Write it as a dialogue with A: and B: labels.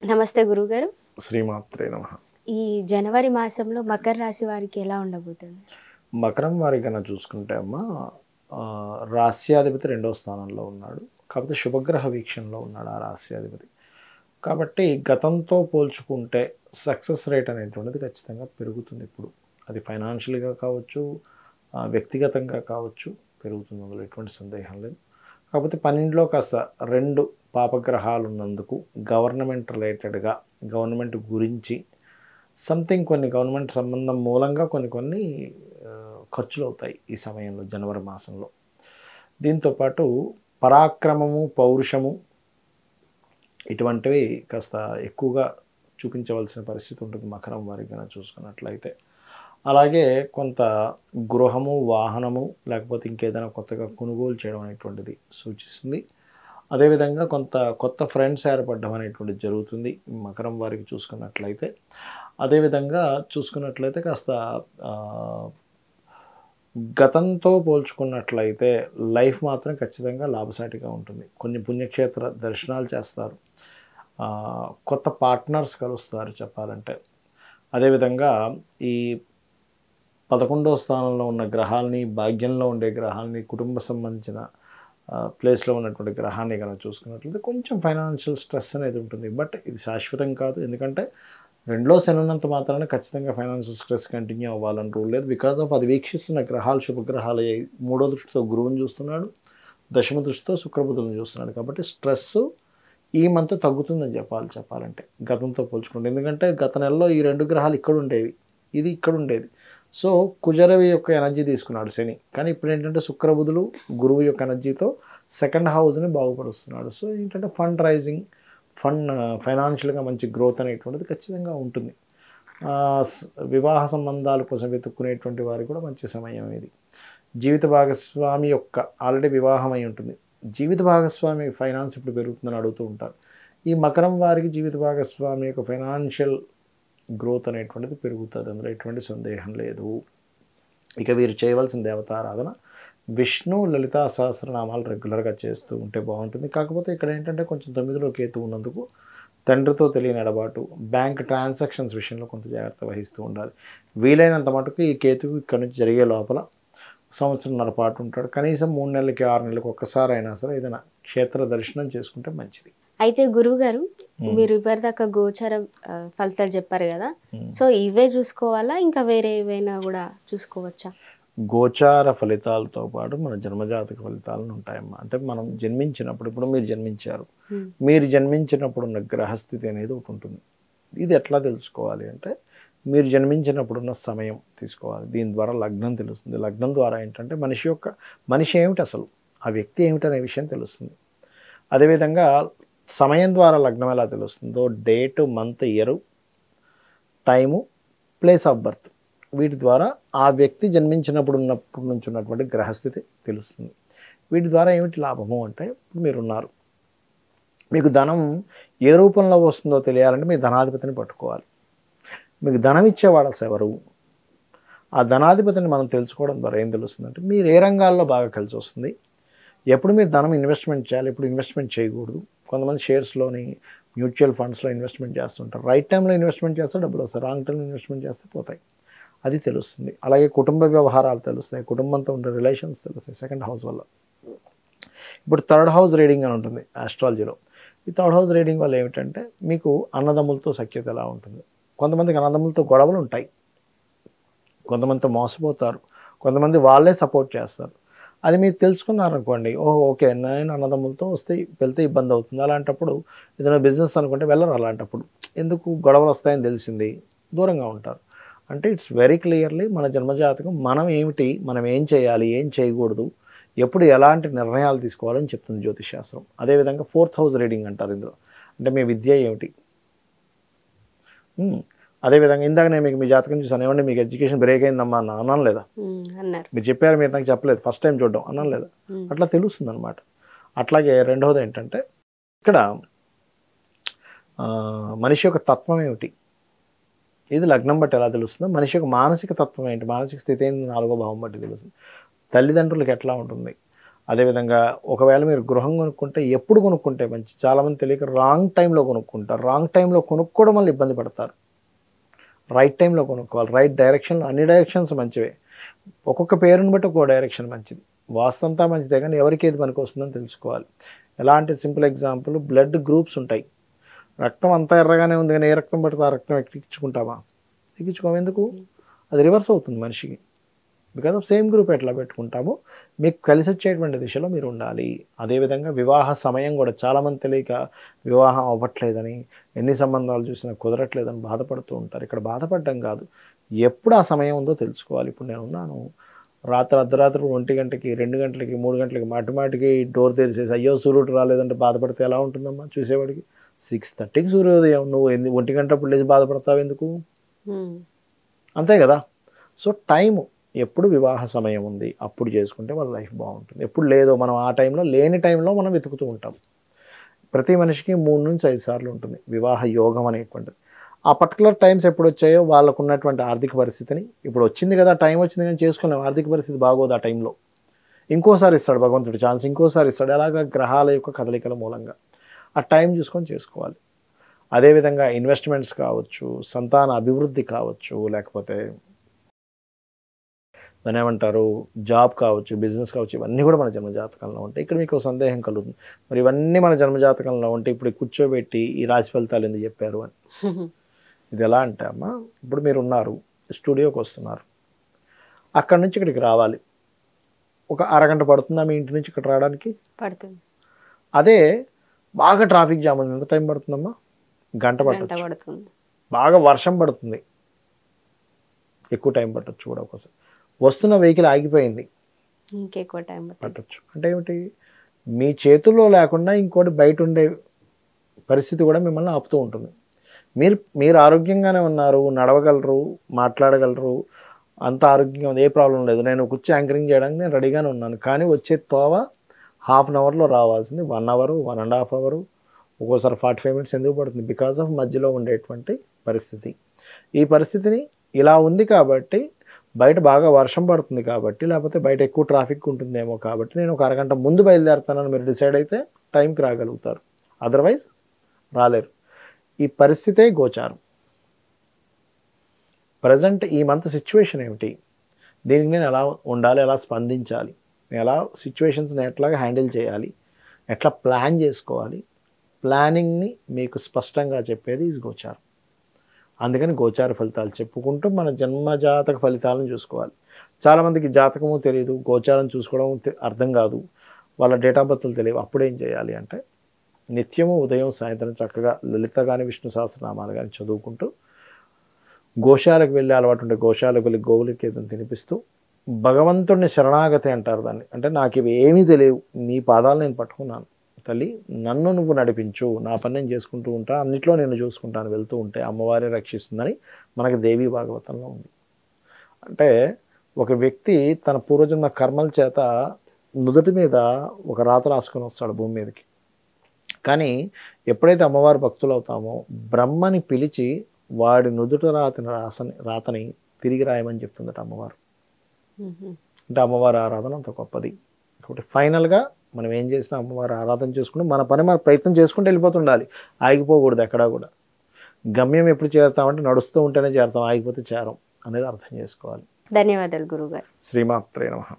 A: నమస్తే గురుగారు.
B: శ్రీమాత్రే నమః.
A: ఈ జనవరి మాసంలో మకర రాశి వారికి ఎలా ఉండబోతుంది?
B: మకరం వారి కన్నా చూసుకుంటే అమ్మ రాస్యాధిపతి రెండవ స్థానంలో ఉన్నాడు. కాకపోతే శుభగ్రహ వీక్షణలో ఉన్నాడు ఆ రాస్యాధిపతి. కాబట్టి గతంతో పోల్చుకుంటే సక్సెస్ రేట్ అనేటువంటిది ఖచ్చితంగా పెరుగుతుంది ఇప్పుడు. అది ఫైనాన్షియల్గా కావచ్చు, వ్యక్తిగతంగా కావచ్చు, పెరుగుతుంది. అందులో ఎటువంటి సందేహం లేదు. కాకపోతే పన్నెండులో కాస్త రెండు పాపగ్రహాలు ఉన్నందుకు గవర్నమెంట్ రిలేటెడ్గా గవర్నమెంట్ గురించి సంథింగ్ కొన్ని గవర్నమెంట్ సంబంధం మూలంగా కొన్ని ఖర్చులు అవుతాయి ఈ సమయంలో, జనవరి మాసంలో. దీంతోపాటు పరాక్రమము, పౌరుషము ఇటువంటివి కాస్త ఎక్కువగా చూపించవలసిన పరిస్థితి ఉంటుంది మకరం వారికి కనుక చూసుకున్నట్లయితే. అలాగే కొంత గృహము, వాహనము లేకపోతే ఇంకేదైనా కొత్తగా కొనుగోలు చేయడం అనేటువంటిది సూచిస్తుంది. అదేవిధంగా కొంత కొత్త ఫ్రెండ్స్ ఏర్పడడం అనేటువంటిది జరుగుతుంది మకరం వారికి చూసుకున్నట్లయితే. అదేవిధంగా చూసుకున్నట్లయితే కాస్త గతంతో పోల్చుకున్నట్లయితే లైఫ్ మాత్రం ఖచ్చితంగా లాభసాటిగా ఉంటుంది. కొన్ని పుణ్యక్షేత్ర దర్శనాలు చేస్తారు, కొత్త పార్ట్నర్స్ కలుస్తారు చెప్పాలంటే. అదేవిధంగా ఈ 11వ స్థానంలో ఉన్న గ్రహాలని, భాగ్యంలో ఉండే గ్రహాలని, కుటుంబ సంబంధించిన ప్లేస్లో ఉన్నటువంటి గ్రహాన్ని కనుక చూసుకున్నట్లయితే కొంచెం ఫైనాన్షియల్ స్ట్రెస్ అనేది ఉంటుంది. బట్ ఇది శాశ్వతం కాదు. ఎందుకంటే రెండులో శని ఉన్నంత మాత్రాన ఖచ్చితంగా ఫైనాన్షియల్ స్ట్రెస్ కంటిన్యూ అవ్వాలని రూల్ లేదు. బికాజ్ ఆఫ్ అది వీక్షిస్తున్న గ్రహాలు శుభగ్రహాలు మూడో దృష్టితో గురువుని చూస్తున్నాడు, దశమ దృష్టితో శుక్రబుధులను చూస్తున్నాడు. కాబట్టి స్ట్రెస్ ఈ మంత్ తగ్గుతుందని చెప్పాలంటే గతంతో పోల్చుకుంటే. ఎందుకంటే గత నెలలో ఈ రెండు గ్రహాలు ఇక్కడ ఉండేవి, ఇది ఇక్కడ ఉండేది. సో కుజరవి యొక్క ఎనర్జీ తీసుకున్నాడు శని. కానీ ఇప్పుడు ఏంటంటే శుక్రబుధులు గురువు యొక్క ఎనర్జీతో సెకండ్ హౌస్ని బాగుపరుస్తున్నాడు. సో ఏంటంటే ఫండ్ రైజింగ్, ఫైనాన్షియల్గా మంచి గ్రోత్ అనేటువంటిది ఖచ్చితంగా ఉంటుంది. వివాహ సంబంధాల కోసం వెతుక్కునేటువంటి వారికి కూడా మంచి సమయం ఇది. జీవిత భాగస్వామి యొక్క ఆల్రెడీ వివాహం అయి ఉంటుంది, జీవిత భాగస్వామి ఫైనాన్స్ ఇప్పుడు పెరుగుతుందని అడుగుతూ ఉంటారు. ఈ మకరం వారికి జీవిత భాగస్వామి యొక్క ఫైనాన్షియల్ గ్రోత్ అనేటువంటిది పెరుగుతుంది, అందులో ఎటువంటి సందేహం లేదు. ఇక వీరు చేయవలసిన దేవతారాధన విష్ణు లలితా సహస్రనామాలు రెగ్యులర్గా చేస్తూ ఉంటే బాగుంటుంది. కాకపోతే ఇక్కడ ఏంటంటే కొంచెం 9లో కేతు ఉన్నందుకు తండ్రితో తెలియని ఎడబాటు, బ్యాంక్ ట్రాన్సాక్షన్స్ విషయంలో కొంత జాగ్రత్త వహిస్తూ ఉండాలి. వీలైనంత మటుకు ఈ కేతువు ఇక్కడ నుంచి జరిగే లోపల సంవత్సరంన్నర పాటు ఉంటాడు. కనీసం 3 నెలలకి 6 నెలలకు ఒక్కసారి అయినా సరే ఏదైనా క్షేత్ర దర్శనం చేసుకుంటే మంచిది.
A: అయితే గురువు గారు, మీరు ఇప్పటిదాకా గోచారం ఫలితాలు చెప్పారు కదా, సో ఇవే చూసుకోవాలా, ఇంకా వేరే ఏవైనా కూడా చూసుకోవచ్చా?
B: గోచార ఫలితాలతో పాటు మన జన్మజాతక ఫలితాలను ఉంటాయమ్మా. అంటే మనం జన్మించినప్పుడు, ఇప్పుడు మీరు జన్మించారు, మీరు జన్మించినప్పుడు ఉన్న గ్రహస్థితి అనేది ఒకటి ఉంటుంది. ఇది ఎట్లా తెలుసుకోవాలి అంటే మీరు జన్మించినప్పుడున్న సమయం తీసుకోవాలి. దీని ద్వారా లగ్నం తెలుస్తుంది. లగ్నం ద్వారా ఏంటంటే మనిషి ఏమిటి, అసలు ఆ వ్యక్తి ఏమిటి అనే విషయం తెలుస్తుంది. అదేవిధంగా సమయం ద్వారా లగ్నం ఎలా తెలుస్తుందో date, month, year, time, place of birth, వీటి ద్వారా ఆ వ్యక్తి జన్మించినప్పుడు నుంచి ఉన్నటువంటి గ్రహస్థితి తెలుస్తుంది. వీటి ద్వారా ఏమిటి లాభము అంటే, ఇప్పుడు మీరున్నారు, మీకు ధనం ఏ రూపంలో వస్తుందో తెలియాలంటే మీ ధనాధిపతిని పట్టుకోవాలి. మీకు ధనం ఇచ్చేవాడు అసలు ఎవరు, ఆ ధనాధిపతిని మనం తెలుసుకోవడం ద్వారా ఏం తెలుస్తుందంటే మీరు ఏ రంగాల్లో బాగా కలిసి వస్తుంది, ఎప్పుడు మీరు ధనం ఇన్వెస్ట్మెంట్ చేయాలి, ఎప్పుడు ఇన్వెస్ట్మెంట్ చేయకూడదు. కొంతమంది షేర్స్లోని, మ్యూచువల్ ఫండ్స్లో ఇన్వెస్ట్మెంట్ చేస్తుంటారు. రైట్ టైంలో ఇన్వెస్ట్మెంట్ చేస్తే డబ్బులు వస్తాయి, రాంగ్ టైంలో ఇన్వెస్ట్మెంట్ చేస్తే పోతాయి. అది తెలుస్తుంది. అలాగే కుటుంబ వ్యవహారాలు తెలుస్తాయి, కుటుంబంతో ఉండే రిలేషన్స్ తెలుస్తాయి సెకండ్ హౌస్ వల్ల. ఇప్పుడు థర్డ్ హౌస్ రీడింగ్ అని ఉంటుంది ఆస్ట్రాలజీలో. ఈ థర్డ్ హౌస్ రీడింగ్ వల్ల ఏమిటంటే మీకు అన్నదమ్ములతో సఖ్యత ఎలా ఉంటుంది. కొంతమందికి అన్నదమ్ములతో గొడవలు ఉంటాయి, కొంతమందితో మోసపోతారు, కొంతమంది వాళ్ళే సపోర్ట్ చేస్తారు. అది మీరు తెలుసుకున్నారనుకోండి, ఓకే నేను అన్నదమ్ములతో వెళ్తే ఇబ్బంది అవుతుంది, అలాంటప్పుడు ఏదైనా బిజినెస్ అనుకుంటే వెళ్ళరు. అలాంటప్పుడు ఎందుకు గొడవలు వస్తాయని తెలిసింది, దూరంగా ఉంటారు. అంటే ఇట్స్ వెరీ క్లియర్లీ మన జన్మజాతకం మనం ఏమిటి, మనం ఏం చేయాలి, ఏం చేయకూడదు, ఎప్పుడు ఎలాంటి నిర్ణయాలు తీసుకోవాలని చెప్తుంది జ్యోతిష్ శాస్త్రం. అదేవిధంగా 4th హౌస్ రీడింగ్ అంటారు ఇందులో. అంటే మీ విద్య ఏమిటి. అదేవిధంగా ఇందాక నేను మీకు మీ జాతకం చూసాను, ఏమంటే మీకు ఎడ్యుకేషన్ బ్రేక్ అయిందమ్మా అన్నాను లేదా, మీరు చెప్పారు, మీరు నాకు చెప్పలేదు, ఫస్ట్ టైం చూడడం అన్నాను లేదా, అట్లా తెలుస్తుంది అనమాట. అట్లాగే రెండవది ఏంటంటే ఇక్కడ మనిషి యొక్క తత్వం ఏమిటి, ఇది లగ్నం బట్టి ఎలా తెలుస్తుందో మనిషి యొక్క మానసిక తత్వం ఏంటి, మానసిక స్థితి ఏంటి, 4వ భావం బట్టి తెలుస్తుంది. తల్లిదండ్రులకు ఎట్లా ఉంటుంది, అదేవిధంగా ఒకవేళ మీరు గృహం కొనుక్కుంటే ఎప్పుడు కొనుక్కుంటే మంచి, చాలామంది తెలియక రాంగ్ టైంలో కొనుక్కుంటారు. రాంగ్ టైంలో కొనుక్కోవడం వల్ల ఇబ్బంది పడతారు. రైట్ టైంలో కొనుక్కోవాలి, రైట్ డైరెక్షన్లో. అన్ని డైరెక్షన్స్ మంచివే, ఒక్కొక్క పేరుని బట్టి ఒక్కో డైరెక్షన్ మంచిది. వాస్తంతా మంచిదే, కానీ ఎవరికి ఏది పనికి వస్తుందని తెలుసుకోవాలి. ఎలాంటి సింపుల్ ఎగ్జాంపుల్, బ్లడ్ గ్రూప్స్ ఉంటాయి. రక్తం అంతా ఎర్రగానే ఉంది కానీ ఏ రక్తం పడితే ఆ రక్తం ఎక్కించుకుంటామా? ఎక్కించుకోము. ఎందుకు? అది రివర్స్ అవుతుంది మనిషికి. బికాజ్ ఆఫ్ సేమ్ గ్రూప్ ఎట్లా పెట్టుకుంటామో మీకు కలిసి వచ్చేటువంటి దిశలో మీరు ఉండాలి. అదేవిధంగా వివాహ సమయం కూడా చాలామంది తెలియక వివాహం అవ్వట్లేదని, ఎన్ని సంబంధాలు చూసినా కుదరట్లేదని బాధపడుతూ ఉంటారు. ఇక్కడ బాధపడడం కాదు, ఎప్పుడు ఆ సమయం ఉందో తెలుసుకోవాలి. ఇప్పుడు నేను ఉన్నాను, రాత్రి అర్ధరాత్రి 1 గంటకి 2 గంటలకి 3 గంటలకి మాటిమాటికి డోర్ తెరిచేసి అయ్యో సూర్యుడు రాలేదంటే బాధపడితే ఎలా ఉంటుందమ్మా చూసేవాడికి? 6:30కి సూర్యోదయం, నువ్వు 1 గంటప్పుడు లేచి బాధపడతావు ఎందుకు? అంతే కదా. సో టైము, ఎప్పుడు వివాహ సమయం ఉంది అప్పుడు చేసుకుంటే వాళ్ళ లైఫ్ బాగుంటుంది. ఎప్పుడు లేదో మనం ఆ టైంలో, లేని టైంలో మనం వెతుకుతూ ఉంటాం. ప్రతి మనిషికి 3 నుంచి 5 సార్లు ఉంటుంది వివాహ యోగం అనేటువంటిది. ఆ పర్టికులర్ టైమ్స్ ఎప్పుడు వచ్చాయో వాళ్ళకు ఉన్నటువంటి ఆర్థిక పరిస్థితిని, ఇప్పుడు వచ్చింది కదా టైం వచ్చింది కానీ చేసుకోలేము, ఆర్థిక పరిస్థితి బాగోదు ఆ టైంలో, ఇంకోసారి ఇస్తాడు భగవంతుడు ఛాన్స్, ఇంకోసారి ఇస్తాడు. అలాగా గ్రహాల యొక్క కదలికల మూలంగా ఆ టైం చూసుకొని చేసుకోవాలి. అదేవిధంగా ఇన్వెస్ట్మెంట్స్ కావచ్చు, సంతాన అభివృద్ధి కావచ్చు, లేకపోతే దాని ఏమంటారు జాబ్ కావచ్చు, బిజినెస్ కావచ్చు, ఇవన్నీ కూడా మన జన్మజాతకంలో ఉంటాయి. ఇక్కడ మీకు సందేహం కలుగుతుంది, మరి ఇవన్నీ మన జన్మజాతకంలో ఉంటే ఇప్పుడు కూర్చోబెట్టి ఈ రాశి ఫలితాలు ఎందుకు చెప్పారు అని. ఇది ఎలా అంటే అమ్మా, ఇప్పుడు మీరు ఉన్నారు, స్టూడియోకి వస్తున్నారు, అక్కడి నుంచి ఇక్కడికి రావాలి, ఒక అరగంట పడుతుందా మీ ఇంటి నుంచి ఇక్కడ రావడానికి?
A: పడుతుంది.
B: అదే బాగా ట్రాఫిక్ జామ్ ఉంది, ఎంత టైం పడుతుందమ్మా? గంట పడుతుంది. బాగా వర్షం పడుతుంది, ఎక్కువ టైం పట్టచ్చు కూడా. ఒకసారి వస్తున్న వెహికల్ ఆగిపోయింది,
A: ఇంకెక్కువ టైం
B: పట్టచ్చు. అంటే ఏమిటి? మీ చేతుల్లో లేకుండా ఇంకోటి బయట ఉండే పరిస్థితి కూడా మిమ్మల్ని ఆపుతూ ఉంటుంది. మీరు ఆరోగ్యంగానే ఉన్నారు, నడవగలరు, మాట్లాడగలరు, అంత ఆరోగ్యంగా ఉంది, ఏ ప్రాబ్లం లేదు, నేను కూర్చో యాంకరింగ్ చేయడానికి నేను రెడీగానే ఉన్నాను. కానీ వచ్చే తోవ హాఫ్ అన్ అవర్లో రావాల్సింది 1 అవర్, 1.5 అవర్, ఒక్కోసారి 45 మినిట్స్ ఎందుకు పడుతుంది? బికాజ్ ఆఫ్ మధ్యలో ఉండేటువంటి పరిస్థితి. ఈ పరిస్థితిని ఇలా ఉంది కాబట్టి, బయట బాగా వర్షం పడుతుంది కాబట్టి, లేకపోతే బయట ఎక్కువ ట్రాఫిక్ ఉంటుందేమో కాబట్టి నేను ఒక అరగంట ముందు బయలుదేరుతానని మీరు డిసైడ్ అయితే టైంకి రాగలుగుతారు, అదర్వైజ్ రాలేరు. ఈ పరిస్థితే గోచారం. ప్రజెంట్ ఈ మంత్ సిచ్యువేషన్ ఏమిటి, దీనికి నేను ఎలా ఉండాలి, ఎలా స్పందించాలి, ఎలా సిచ్యువేషన్స్ని ఎట్లాగా హ్యాండిల్ చేయాలి, ఎట్లా ప్లాన్ చేసుకోవాలి, ప్లానింగ్ని మీకు స్పష్టంగా చెప్పేది ఈ గోచారం. అందుకని గోచార ఫలితాలు చెప్పుకుంటూ మన జన్మజాతక ఫలితాలను చూసుకోవాలి. చాలామందికి జాతకము తెలియదు, గోచారం చూసుకోవడం అర్థం కాదు, వాళ్ళ డేట్ ఆఫ్ బర్త్లు తెలియవు. అప్పుడేం చేయాలి అంటే, నిత్యము ఉదయం సాయంత్రం చక్కగా లలిత కానీ విష్ణు సహస్రనామాలు కానీ చదువుకుంటూ, గోశాలకు వెళ్ళే అలవాటు ఉంటే గోశాలకు వెళ్ళి గోవులకి ఏదైనా తినిపిస్తూ, భగవంతుడిని శరణాగతి అంటారు దాన్ని. అంటే నాకు ఇవి ఏమీ తెలియవు, నీ పాదాలు నేను పట్టుకున్నాను తల్లి, నన్ను నువ్వు నడిపించు, నా పని నేను చేసుకుంటూ ఉంటా, అన్నిట్లో నేను చూసుకుంటాను, వెళ్తూ ఉంటే అమ్మవారే రక్షిస్తుందని మనకి దేవీ భాగవతంలో ఉంది. అంటే ఒక వ్యక్తి తన పూర్వజన్మ కర్మల చేత నుదుటి మీద ఒక రాత రాసుకొని వస్తాడు భూమి మీదకి. కానీ ఎప్పుడైతే అమ్మవారి భక్తులు అవుతామో, బ్రహ్మని పిలిచి వాడి నుదుట రాతని తిరిగి రాయమని చెప్తుందట అమ్మవారు. అంటే అమ్మవారి ఆరాధన అంత గొప్పది. కాబట్టి ఫైనల్గా మనం ఏం చేసినా అమ్మవారి ఆరాధన చేసుకుంటూ మన పని మన ప్రయత్నం చేసుకుంటూ వెళ్ళిపోతుండాలి, ఆగిపోకూడదు ఎక్కడా కూడా. గమ్యం ఎప్పుడు చేరుతామంటే నడుస్తూ ఉంటేనే చేరుతాం, ఆగిపోతే చేరం అనేది అర్థం చేసుకోవాలి.
A: ధన్యవాదాలు గురుగారు.
B: శ్రీమాత్రే నమః.